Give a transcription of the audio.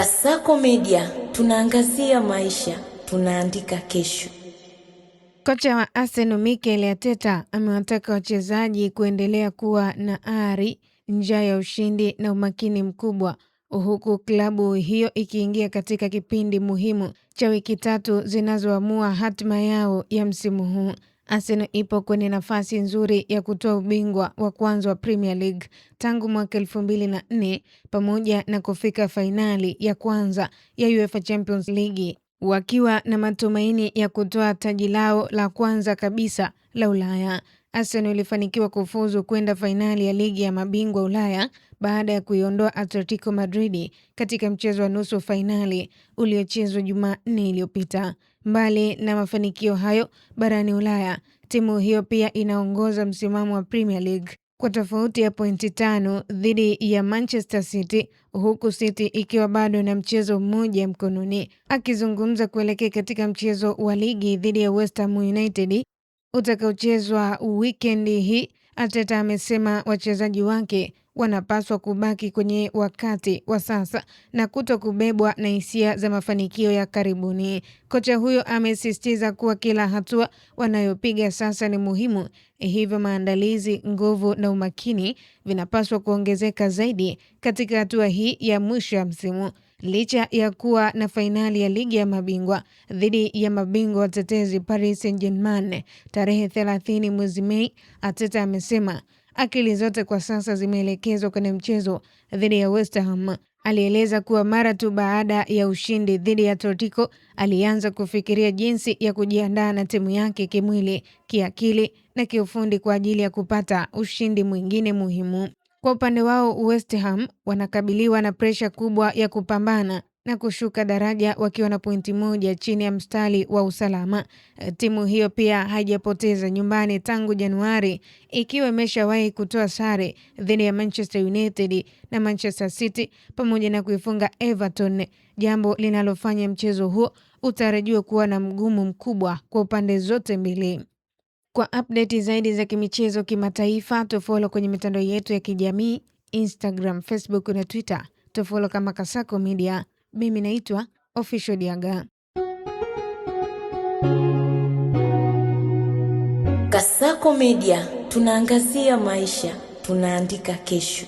Kasako Media, tunaangazia maisha, tunaandika kesho. Kocha wa Arsenal Mikel Arteta amewataka wachezaji kuendelea kuwa na ari, njaa ya ushindi na umakini mkubwa, huku klabu hiyo ikiingia katika kipindi muhimu cha wiki 3 zinazoamua hatima yao ya msimu huu. Arsenal ipo kwenye nafasi nzuri ya kutoa ubingwa wa kwanza wa Premier League tangu mwaka 2004 pamoja na kufika fainali ya kwanza ya UEFA Champions League, wakiwa na matumaini ya kutoa taji lao la kwanza kabisa la Ulaya. Arsenal ilifanikiwa kufuzu kwenda fainali ya ligi ya mabingwa Ulaya baada ya kuiondoa Atletico Madrid katika mchezo wa nusu fainali uliochezwa Jumanne iliyopita. Mbali na mafanikio hayo barani Ulaya, timu hiyo pia inaongoza msimamo wa Premier League kwa tofauti ya pointi 5 dhidi ya Manchester City, huku City ikiwa bado na mchezo mmoja mkononi. Akizungumza kuelekea katika mchezo wa ligi dhidi ya West Ham United utakaochezwa weekend hii, Arteta amesema wachezaji wake wanapaswa kubaki kwenye wakati wa sasa na kutokubebwa na hisia za mafanikio ya karibuni. Kocha huyo amesisitiza kuwa kila hatua wanayopiga sasa ni muhimu, hivyo maandalizi, nguvu na umakini vinapaswa kuongezeka zaidi katika hatua hii ya mwisho ya msimu. Licha ya kuwa na fainali ya ligi ya mabingwa dhidi ya mabingwa watetezi Paris Saint-Germain tarehe 30 mwezi Mei, Arteta amesema akili zote kwa sasa zimeelekezwa kwenye mchezo dhidi ya West Ham. Alieleza kuwa mara tu baada ya ushindi dhidi ya Atletico alianza kufikiria jinsi ya kujiandaa na timu yake kimwili, kiakili na kiufundi kwa ajili ya kupata ushindi mwingine muhimu. Kwa upande wao, West Ham wanakabiliwa na presha kubwa ya kupambana na kushuka daraja wakiwa na pointi 1 chini ya mstari wa usalama. Timu hiyo pia haijapoteza nyumbani tangu Januari, ikiwa imeshawahi kutoa sare dhidi ya Manchester United na Manchester City pamoja na kuifunga Everton, jambo linalofanya mchezo huo utarajiwa kuwa na mgumu mkubwa kwa upande zote mbili. Kwa update zaidi za kimichezo kimataifa, tufollow kwenye mitandao yetu ya kijamii Instagram, Facebook na Twitter. Tufollow kama Kasako Media. Mimi naitwa Official Diaga. Kasako Media, tunaangazia maisha, tunaandika kesho.